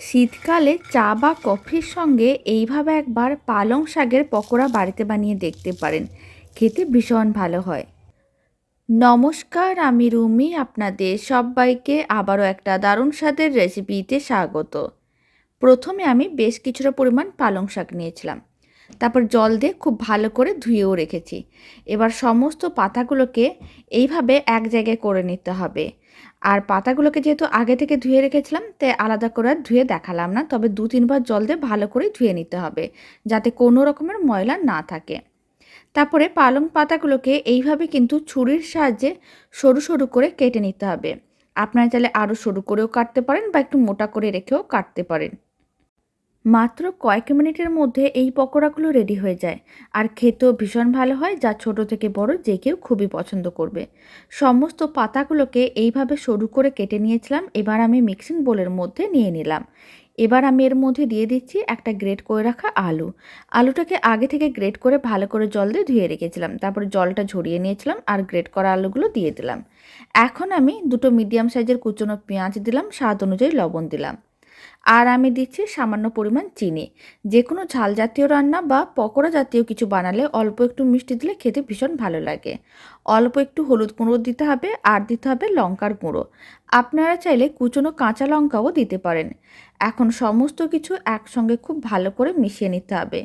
শীতকালে চা বা কফির সঙ্গে এইভাবে একবার পালং শাকের পকোড়া বাড়িতে বানিয়ে দেখতে পারেন। খেতে ভীষণ ভালো হয়। নমস্কার, আমি রুমি। আপনাদের সবাইকে আবারও একটা দারুণ স্বাদের রেসিপিতে স্বাগত। প্রথমে আমি বেশ কিছুটা পরিমাণ পালং শাক নিয়েছিলাম। তারপর জল দিয়ে খুব ভালো করে ধুয়েও রেখেছি। এবার সমস্ত পাতাগুলোকে এইভাবে এক জায়গায় করে নিতে হবে। আর পাতাগুলোকে যেহেতু আগে থেকে ধুয়ে রেখেছিলাম, তাই আলাদা করে আর ধুয়ে দেখালাম না। তবে 2-3 বার জল দিয়ে ভালো করে ধুয়ে নিতে হবে, যাতে কোনো রকমের ময়লা না থাকে। তারপরে পালং পাতাগুলোকে এইভাবে কিন্তু ছুরির সাহায্যে সরু সরু করে কেটে নিতে হবে। আপনারা চাইলে আরও সরু করেও কাটতে পারেন বা একটু মোটা করে রেখেও কাটতে পারেন। মাত্র কয়েক মিনিটের মধ্যে এই পকোড়াগুলো রেডি হয়ে যায়, আর খেতেও ভীষণ ভালো হয়, যা ছোট থেকে বড় যে কেউ খুবই পছন্দ করবে। সমস্ত পাতাগুলোকে এইভাবে সরু করে কেটে নিয়েছিলাম। এবার আমি মিক্সিং বোলের মধ্যে নিয়ে নিলাম। এবার আমি এর মধ্যে দিয়ে দিচ্ছি একটা গ্রেট করে রাখা আলু। আলুটাকে আগে থেকে গ্রেট করে ভালো করে জল দিয়ে ধুয়ে রেখেছিলাম। তারপরে জলটা ঝরিয়ে নিয়েছিলাম আর গ্রেট করা আলুগুলো দিয়ে দিলাম। এখন আমি দুটো মিডিয়াম সাইজের কুচনো পেঁয়াজ দিলাম, স্বাদ অনুযায়ী লবণ দিলাম। আর আমি দিচ্ছি সামান্য পরিমাণ চিনি। যে কোনো ঝাল জাতীয় রান্না বা পকোড়া জাতীয় কিছু বানালে অল্প একটু মিষ্টি দিলে খেতে ভীষণ ভালো লাগে। অল্প একটু হলুদ গুঁড়ো দিতে হবে, আর দিতে হবে লঙ্কার গুঁড়ো। আপনারা চাইলে কুচনো কাঁচা লঙ্কাও দিতে পারেন। এখন সমস্ত কিছু একসঙ্গে খুব ভালো করে মিশিয়ে নিতে হবে,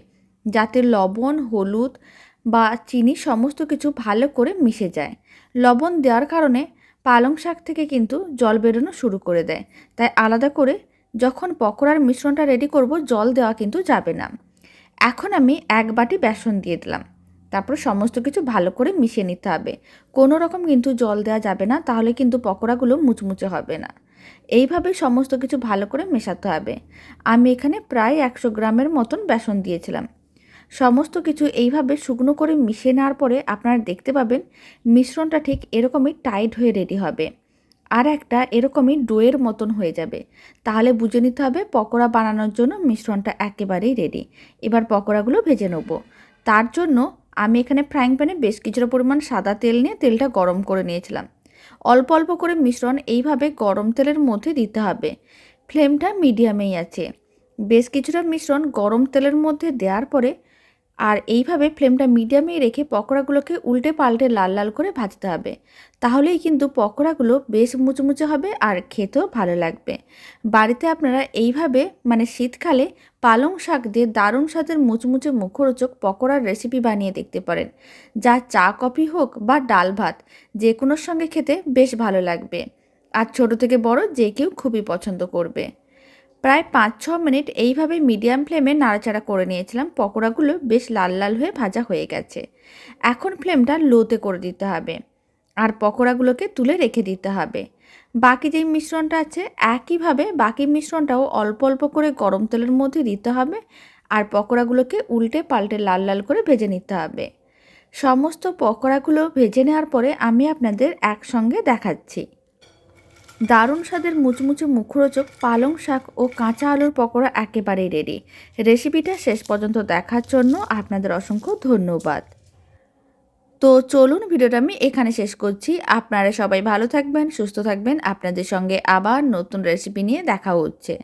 যাতে লবণ, হলুদ বা চিনি সমস্ত কিছু ভালো করে মিশে যায়। লবণ দেওয়ার কারণে পালং শাক থেকে কিন্তু জল বেরোনো শুরু করে দেয়, তাই আলাদা করে যখন পকোড়ার মিশ্রণটা রেডি করব, জল দেওয়া কিন্তু যাবে না। এখন আমি 1 বাটি বেসন দিয়ে দিলাম। তারপর সমস্ত কিছু ভালো করে মিশিয়ে নিতে হবে। কোনো রকম কিন্তু জল দেওয়া যাবে না, তাহলে কিন্তু পকোড়াগুলো মুচমুচে হবে না। এইভাবে সমস্ত কিছু ভালো করে মেশাতে হবে। আমি এখানে প্রায় 100 গ্রামের মতন বেসন দিয়েছিলাম। সমস্ত কিছু এইভাবে শুকনো করে মিশিয়ে নেওয়ার পরে আপনারা দেখতে পাবেন মিশ্রণটা ঠিক এরকমই টাইট হয়ে রেডি হবে, আর একটা এরকমই ডোয়ের মতন হয়ে যাবে। তাহলে বুঝে নিতে হবে পকোড়া বানানোর জন্য মিশ্রণটা একেবারেই রেডি। এবার পকোড়াগুলো ভেজে নেব। তার জন্য আমি এখানে ফ্রাইং প্যানে বেশ কিছুটা পরিমাণ সাদা তেল নিয়ে তেলটা গরম করে নিয়েছিলাম। অল্প অল্প করে মিশ্রণ এইভাবে গরম তেলের মধ্যে দিতে হবে। ফ্লেমটা মিডিয়ামেই আছে। বেশ কিছুটা মিশ্রণ গরম তেলের মধ্যে দেওয়ার পরে আর এইভাবে ফ্লেমটা মিডিয়ামেই রেখে পকোড়াগুলোকে উল্টে পাল্টে লাল লাল করে ভাজতে হবে। তাহলেই কিন্তু পকোড়াগুলো বেশ মুচমুচে হবে আর খেতেও ভালো লাগবে। বাড়িতে আপনারা এইভাবে শীতকালে পালং শাক দিয়ে দারুণ স্বাদের মুচমুচে মুখরোচক পকোড়ার রেসিপি বানিয়ে দেখতে পারেন, যা চা কফি হোক বা ডাল ভাত যে কোনোর সঙ্গে খেতে বেশ ভালো লাগবে। আর ছোট থেকে বড় যে কেউ খুবই পছন্দ করবে। প্রায় 5-6 মিনিট এইভাবে মিডিয়াম ফ্লেমে নাড়াচাড়া করে নিয়েছিলাম। পকোড়াগুলো বেশ লাল লাল হয়ে ভাজা হয়ে গেছে। এখন ফ্লেমটা লোতে করে দিতে হবে আর পকোড়াগুলোকে তুলে রেখে দিতে হবে। বাকি যেই মিশ্রণটা আছে, একইভাবে বাকি মিশ্রণটাও অল্প অল্প করে গরম তেলের মধ্যে দিতে হবে আর পকোড়াগুলোকে উল্টে পাল্টে লাল লাল করে ভেজে নিতে হবে। সমস্ত পকোড়াগুলো ভেজে নেওয়ার পরে আমি আপনাদের একসঙ্গে দেখাচ্ছি। দারুণ স্বাদের মুচমুচে মুখরোচক পালং শাক ও কাঁচা আলুর পকোড়া একেবারেই রেডি। রেসিপিটা শেষ পর্যন্ত দেখার জন্য আপনাদের অসংখ্য ধন্যবাদ। তো চলুন, ভিডিওটা আমি এখানে শেষ করছি। আপনারা সবাই ভালো থাকবেন, সুস্থ থাকবেন। আপনাদের সঙ্গে আবার নতুন রেসিপি নিয়ে দেখা হচ্ছে।